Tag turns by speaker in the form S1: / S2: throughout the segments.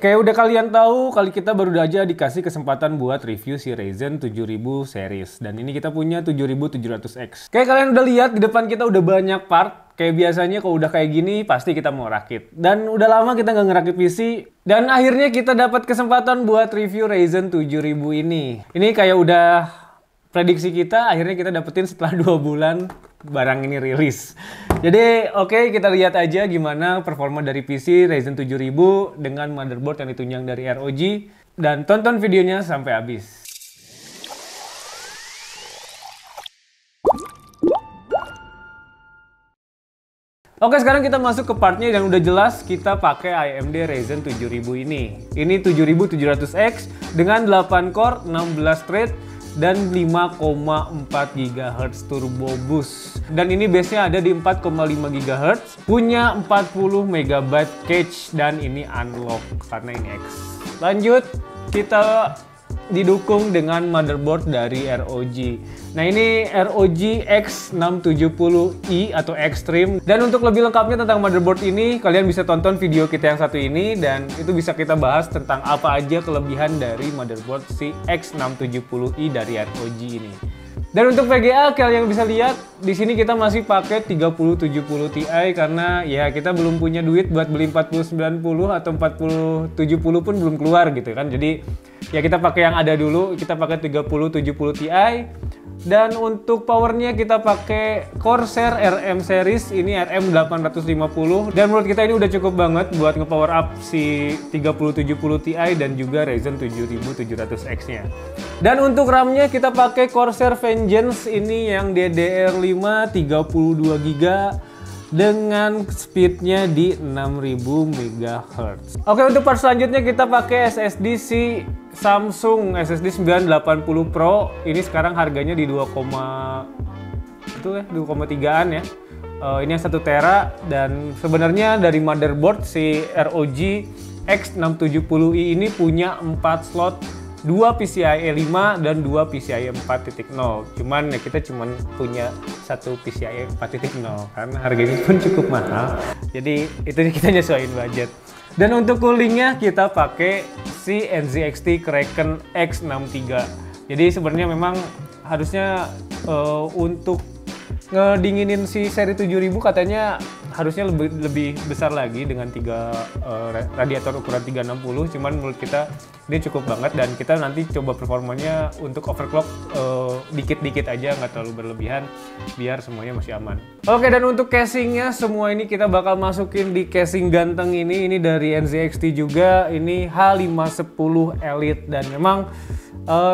S1: Kayak udah kalian tahu, kali kita baru aja dikasih kesempatan buat review si Ryzen 7000 series. Dan ini kita punya 7700X. Kayak kalian udah lihat, di depan kita udah banyak part. Kayak biasanya kalau udah kayak gini, pasti kita mau rakit. Dan udah lama kita nggak ngerakit PC. Dan akhirnya kita dapat kesempatan buat review Ryzen 7000 ini. Ini kayak udah prediksi kita, akhirnya kita dapetin setelah 2 bulan barang ini rilis. Jadi oke, kita lihat aja gimana performa dari PC Ryzen 7000 dengan motherboard yang ditunjang dari ROG. Dan tonton videonya sampai habis. Oke, sekarang kita masuk ke partnya dan udah jelas kita pakai AMD Ryzen 7000 ini. Ini 7700X dengan 8 core, 16 thread, dan 5,4 GHz turbo boost. Dan ini base-nya ada di 4,5 GHz, punya 40 MB cache, dan ini unlock karena ini X. Lanjut, kita didukung dengan motherboard dari ROG. Nah, ini ROG X670i atau Extreme. Dan untuk lebih lengkapnya tentang motherboard ini, kalian bisa tonton video kita yang satu ini, dan itu bisa kita bahas tentang apa aja kelebihan dari motherboard si X670i dari ROG ini. Dan untuk VGA, kalian bisa lihat di sini kita masih pakai 3070 Ti karena ya kita belum punya duit buat beli 4090 atau 4070 pun belum keluar gitu kan. Jadi ya kita pakai yang ada dulu, kita pakai 3070 Ti. Dan untuk powernya kita pakai Corsair RM series, ini RM850. Dan menurut kita ini udah cukup banget buat nge-power up si 3070 Ti dan juga Ryzen 7700X-nya. Dan untuk RAM-nya kita pakai Corsair Vengeance, ini yang DDR5 32GB dengan speednya di 6000 MHz. Oke, untuk part selanjutnya kita pakai SSD si Samsung SSD 980 Pro. Ini sekarang harganya di 2,3an ya. Ini yang 1 tera, dan sebenarnya dari motherboard si ROG X670i ini punya 4 slot, 2 PCIe 5 dan 2 PCIe 4.0. Cuman ya kita cuman punya 1 PCIe 4.0 karena harganya pun cukup mahal. Jadi itu kita nyesuaiin budget. Dan untuk coolingnya kita pakai si NZXT Kraken X63. Jadi sebenarnya memang harusnya untuk ngedinginin si seri 7000 katanya harusnya lebih besar lagi dengan 3 radiator ukuran 360. Cuman menurut kita ini cukup banget, dan kita nanti coba performanya untuk overclock dikit-dikit aja, nggak terlalu berlebihan biar semuanya masih aman. Oke, dan untuk casingnya semua ini kita bakal masukin di casing ganteng ini dari NZXT juga. Ini H510 Elite, dan memang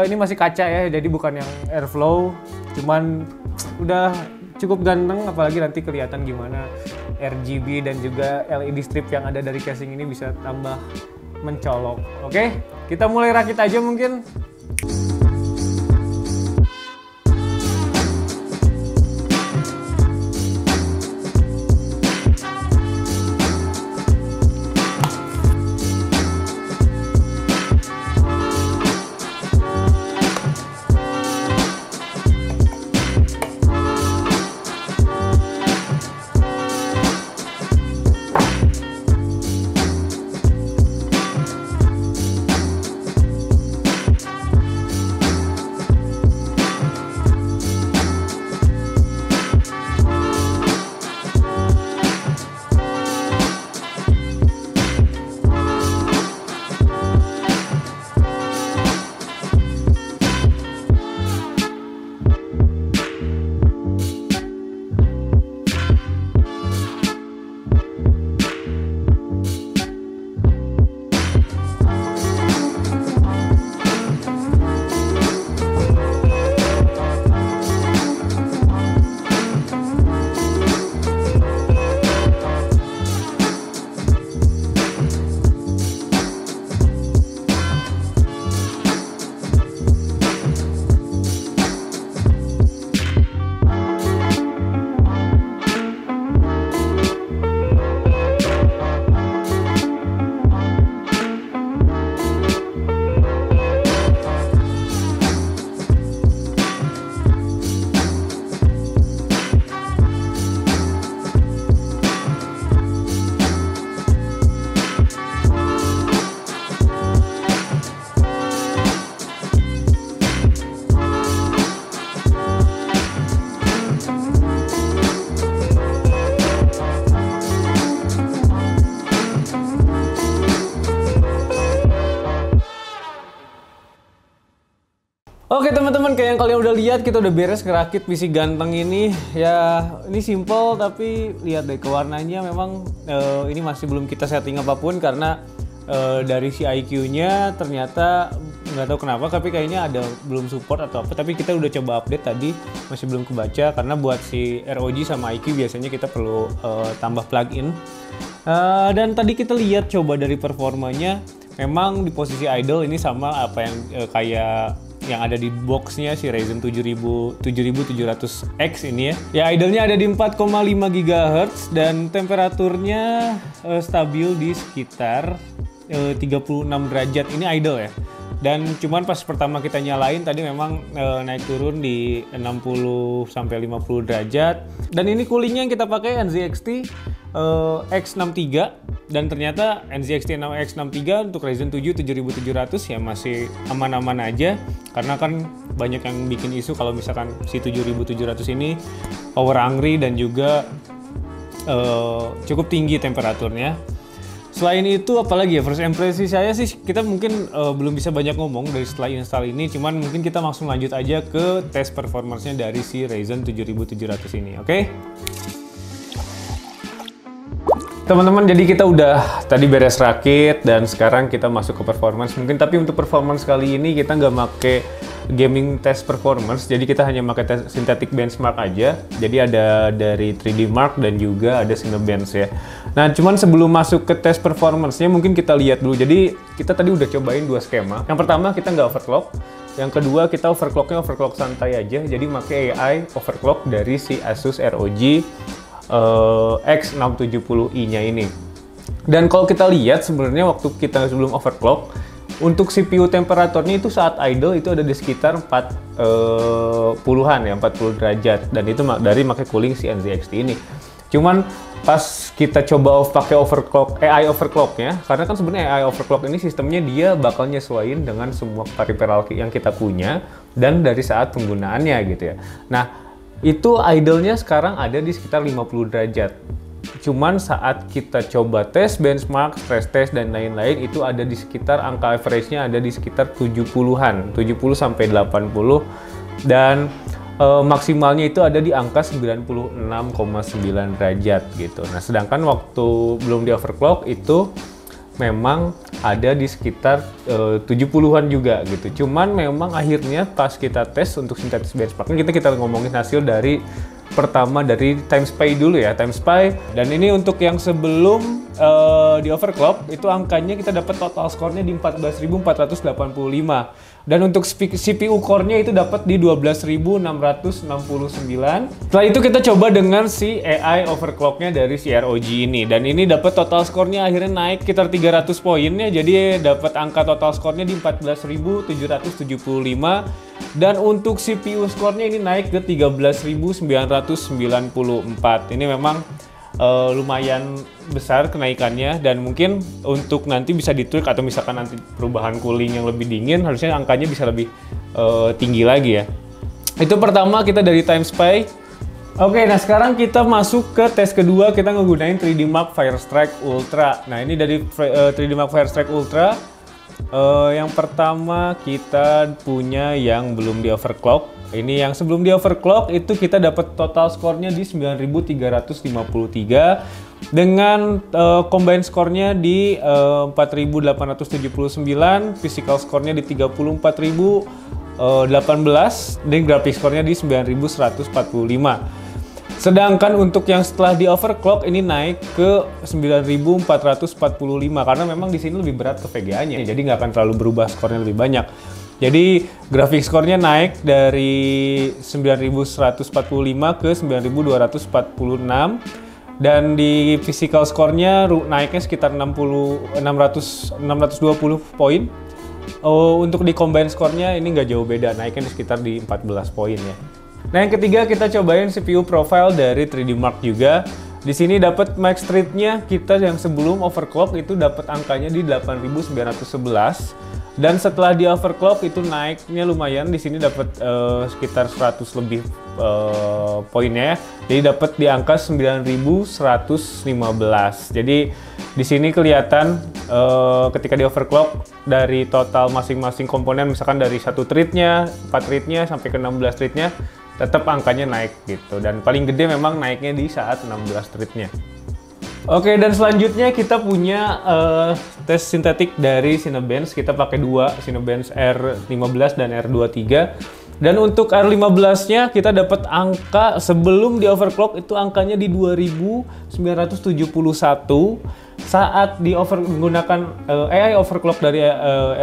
S1: ini masih kaca ya, jadi bukan yang airflow. Cuman udah cukup ganteng, apalagi nanti kelihatan gimana RGB dan juga LED strip yang ada dari casing ini bisa tambah mencolok. Oke, kita mulai rakit aja mungkin. Oke teman-teman, kayak yang kalian udah lihat, kita udah beres ngerakit PC ganteng ini. Ya, ini simple tapi lihat deh ke warnanya memang ini masih belum kita setting apapun karena dari si IQ-nya ternyata nggak tahu kenapa, tapi kayaknya ada belum support atau apa. Tapi kita udah coba update tadi, masih belum kebaca karena buat si ROG sama IQ biasanya kita perlu tambah plugin. Dan tadi kita lihat coba dari performanya, memang di posisi idle ini sama apa yang kayak yang ada di boxnya si Ryzen 7700X ini ya. Ya idle-nya ada di 4,5 GHz dan temperaturnya stabil di sekitar 36 derajat. Ini idle ya. Dan cuman pas pertama kita nyalain tadi memang naik turun di 60 sampai 50 derajat. Dan ini coolingnya yang kita pakai NZXT X63, dan ternyata NZXT X63 untuk Ryzen 7 7700 ya masih aman-aman aja, karena kan banyak yang bikin isu kalau misalkan si 7700 ini power hungry dan juga cukup tinggi temperaturnya. Selain itu apalagi ya, first impression saya sih kita mungkin belum bisa banyak ngomong dari setelah install ini, cuman mungkin kita langsung lanjut aja ke tes performance-nya dari si Ryzen 7700 ini, oke? Teman-teman, jadi kita udah tadi beres rakit dan sekarang kita masuk ke performance mungkin, tapi untuk performance kali ini kita nggak make gaming test performance, jadi kita hanya pakai tes synthetic benchmark aja. Jadi ada dari 3D Mark dan juga ada Cinebench ya. Nah, cuman sebelum masuk ke tes performance-nya mungkin kita lihat dulu. Jadi kita tadi udah cobain dua skema. Yang pertama kita nggak overclock. Yang kedua kita overclock-nya overclock santai aja. Jadi pakai AI overclock dari si Asus ROG X670i-nya ini. Dan kalau kita lihat sebenarnya waktu kita sebelum overclock, untuk CPU temperaturnya itu saat idle itu ada di sekitar 40-an ya, 40 derajat, dan itu dari pakai cooling si NZXT ini. Cuman pas kita coba pakai overclock, AI overclocknya, karena kan sebenarnya AI overclock ini sistemnya dia bakal nyesuaiin dengan semua peripheral yang kita punya dan dari saat penggunaannya gitu ya. Nah, itu idle-nya sekarang ada di sekitar 50 derajat. Cuman saat kita coba tes benchmark, stress test dan lain-lain itu ada di sekitar angka average-nya ada di sekitar 70-an, 70 sampai 80, dan maksimalnya itu ada di angka 96,9 derajat gitu. Nah, sedangkan waktu belum di overclock itu memang ada di sekitar 70-an juga gitu. Cuman memang akhirnya pas kita tes untuk synthetic benchmark, kita ngomongin hasil dari pertama dari TimeSpy dulu ya, TimeSpy. Dan ini untuk yang sebelum di overclock itu angkanya kita dapat total skornya di 14.485. Dan untuk CPU core-nya itu dapat di 12.669. Setelah itu kita coba dengan si AI overclock-nya dari si ROG ini. Dan ini dapat total skornya akhirnya naik sekitar 300 poin ya. Jadi dapat angka total skornya di 14.775. Dan untuk CPU skornya ini naik ke 13.994. Ini memang lumayan besar kenaikannya, dan mungkin untuk nanti bisa ditweak atau misalkan nanti perubahan cooling yang lebih dingin harusnya angkanya bisa lebih tinggi lagi ya. Itu pertama kita dari TimeSpy. Oke, nah sekarang kita masuk ke tes kedua, kita ngegunain 3D Mark Firestrike Ultra. Nah ini dari 3D Mark Firestrike Ultra. Yang pertama kita punya yang belum di overclock. Ini yang sebelum di overclock itu kita dapat total skornya di 9.353 dengan combine skornya di 4.879, physical skornya di 34.018 dan graphic skornya di 9.145. Sedangkan untuk yang setelah di overclock ini naik ke 9.445 karena memang di sini lebih berat ke VGA-nya, jadi nggak akan terlalu berubah skornya lebih banyak. Jadi grafik skornya naik dari 9.145 ke 9.246, dan di physical skornya naiknya sekitar 620 poin. Untuk di combine skornya ini nggak jauh beda, naiknya di sekitar di 14 poin ya. Nah yang ketiga kita cobain CPU profile dari 3D Mark juga. Di sini dapat max rate-nya kita yang sebelum overclock itu dapat angkanya di 8911. Dan setelah di overclock itu naiknya lumayan, di sini dapat sekitar 100 lebih poinnya ya. Jadi dapat di angka 9115. Jadi di sini kelihatan ketika di overclock dari total masing-masing komponen, misalkan dari 1 thread-nya, 4 thread-nya sampai ke 16 thread-nya, tetap angkanya naik gitu. Dan paling gede memang naiknya di saat 16 thread-nya. Oke, dan selanjutnya kita punya tes sintetik dari Cinebench. Kita pakai dua, Cinebench R15 dan R23. Dan untuk R15-nya kita dapat angka sebelum di overclock itu angkanya di 2971. Saat menggunakan AI overclock dari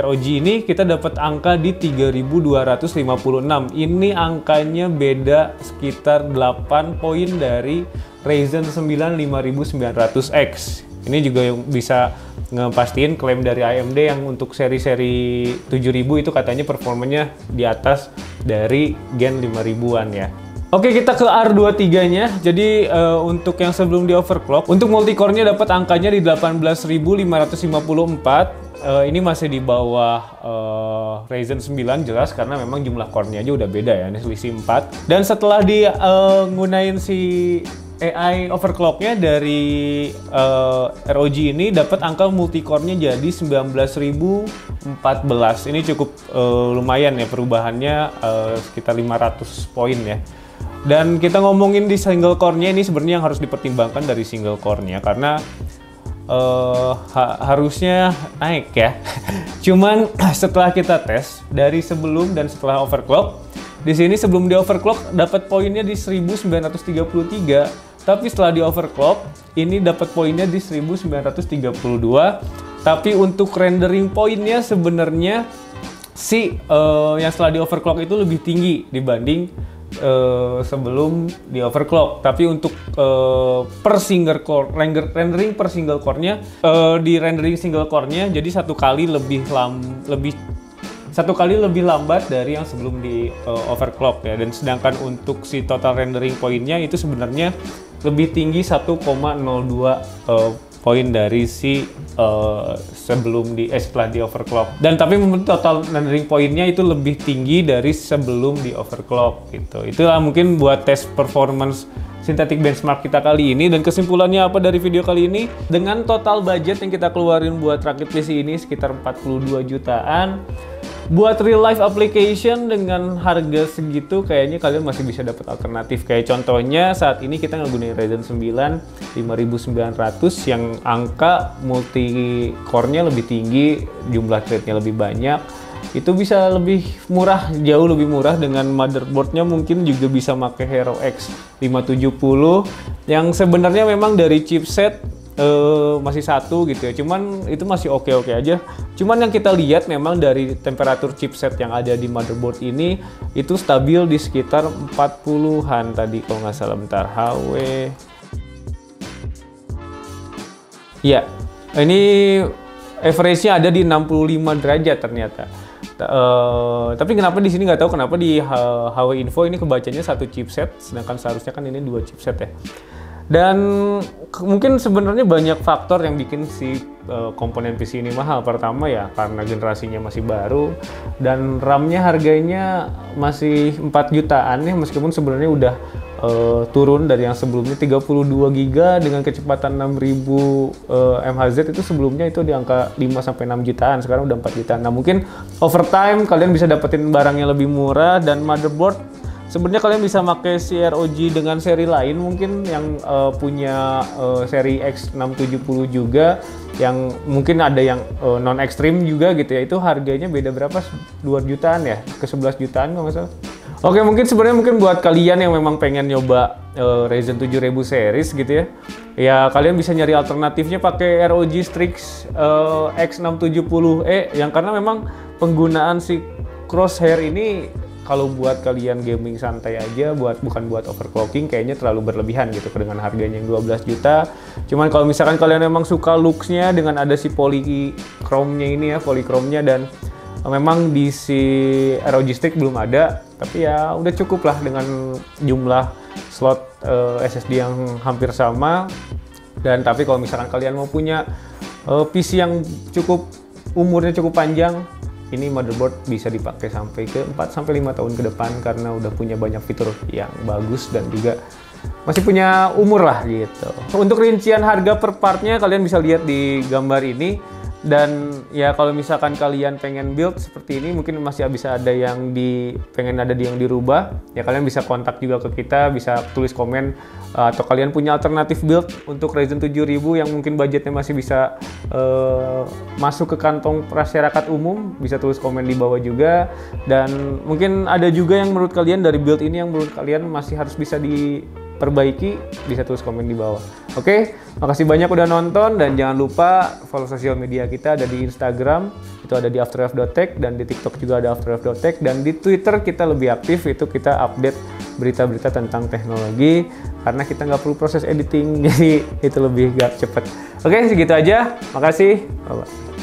S1: ROG ini kita dapat angka di 3256. Ini angkanya beda sekitar 8 poin dari Ryzen 9 5900X. Ini juga yang bisa ngepastiin klaim dari AMD yang untuk seri-seri 7000 itu katanya performanya di atas dari Gen 5000-an ya. Oke, kita ke R23-nya. Jadi untuk yang sebelum di overclock, untuk multicore-nya dapat angkanya di 18554. Ini masih di bawah Ryzen 9 jelas karena memang jumlah core-nya aja udah beda ya, ini selisih 4. Dan setelah gunain si AI overclock-nya dari ROG ini dapat angka multicore-nya jadi 19014. Ini cukup lumayan ya perubahannya, sekitar 500 poin ya. Dan kita ngomongin di single core-nya, ini sebenarnya yang harus dipertimbangkan dari single core-nya karena harusnya naik ya. Cuman setelah kita tes dari sebelum dan setelah overclock, di sini sebelum di overclock dapat poinnya di 1933, tapi setelah di overclock ini dapat poinnya di 1932. Tapi untuk rendering poinnya sebenarnya yang setelah di overclock itu lebih tinggi dibanding sebelum di overclock. Tapi untuk per single core rendering per single core-nya, di rendering single core-nya jadi satu kali lebih lambat dari yang sebelum di overclock ya. Dan sedangkan untuk si total rendering poinnya itu sebenarnya lebih tinggi 1,02 poin dari si setelah di overclock. Dan tapi total rendering poinnya itu lebih tinggi dari sebelum di overclock gitu. Itulah mungkin buat tes performance synthetic benchmark kita kali ini. Dan kesimpulannya apa dari video kali ini? Dengan total budget yang kita keluarin buat rakit PC ini sekitar 42 jutaan. Buat real life application dengan harga segitu kayaknya kalian masih bisa dapat alternatif. Kayak contohnya saat ini kita ngegunain Ryzen 9 5900 yang angka multi core-nya lebih tinggi, jumlah thread-nya lebih banyak. Itu bisa lebih murah, jauh lebih murah. Dengan motherboard-nya mungkin juga bisa pakai Hero X 570 yang sebenarnya memang dari chipset masih satu gitu ya, cuman itu masih oke-oke aja. Cuman yang kita lihat memang dari temperatur chipset yang ada di motherboard ini itu stabil di sekitar 40-an tadi kalau nggak salah. Bentar, HW ya, ini average-nya ada di 65 derajat ternyata. Tapi kenapa di sini nggak tahu kenapa di HW Info ini kebacanya satu chipset, sedangkan seharusnya kan ini 2 chipset ya. Dan mungkin sebenarnya banyak faktor yang bikin si komponen PC ini mahal. Pertama ya karena generasinya masih baru dan RAM-nya harganya masih 4 jutaan ya, meskipun sebenarnya udah turun dari yang sebelumnya 32 GB dengan kecepatan 6000 MHz. Itu sebelumnya itu di angka 5-6 jutaan, sekarang udah 4 jutaan. Nah mungkin over time kalian bisa dapetin barangnya lebih murah. Dan motherboard sebenarnya kalian bisa pakai si ROG dengan seri lain mungkin yang punya seri X670 juga, yang mungkin ada yang non ekstrim juga gitu ya. Itu harganya beda berapa? 2 jutaan ya, ke 11 jutaan kalau nggak salah. Oke, mungkin sebenarnya buat kalian yang memang pengen nyoba Ryzen 7000 series gitu ya, ya kalian bisa nyari alternatifnya pakai ROG Strix X670E yang karena memang penggunaan si crosshair ini kalau buat kalian gaming santai aja, bukan buat overclocking, kayaknya terlalu berlebihan gitu dengan harganya yang 12 juta. Cuman kalau misalkan kalian memang suka looks-nya dengan ada si polychrome-nya ini ya, polychrome-nya, dan memang di si ROG Strix belum ada, tapi ya udah cukup lah dengan jumlah slot SSD yang hampir sama. Dan tapi kalau misalkan kalian mau punya PC yang umurnya cukup panjang, ini motherboard bisa dipakai sampai ke 4-5 tahun ke depan karena udah punya banyak fitur yang bagus dan juga masih punya umur lah gitu. Untuk rincian harga per partnya kalian bisa lihat di gambar ini. Dan ya kalau misalkan kalian pengen build seperti ini, mungkin masih bisa ada yang pengen yang dirubah, ya kalian bisa kontak juga ke kita, bisa tulis komen, atau kalian punya alternatif build untuk Ryzen 7000 yang mungkin budgetnya masih bisa masuk ke kantong masyarakat umum, bisa tulis komen di bawah juga. Dan mungkin ada juga yang menurut kalian dari build ini yang menurut kalian masih harus bisa diperbaiki, bisa tulis komen di bawah. Oke, makasih banyak udah nonton dan jangan lupa follow sosial media kita, ada di Instagram, itu ada di afterref.tech, dan di TikTok juga ada afterref.tech, dan di Twitter kita lebih aktif, itu kita update berita-berita tentang teknologi karena kita nggak perlu proses editing, jadi itu lebih cepet. Oke, segitu aja. Makasih. Bye-bye.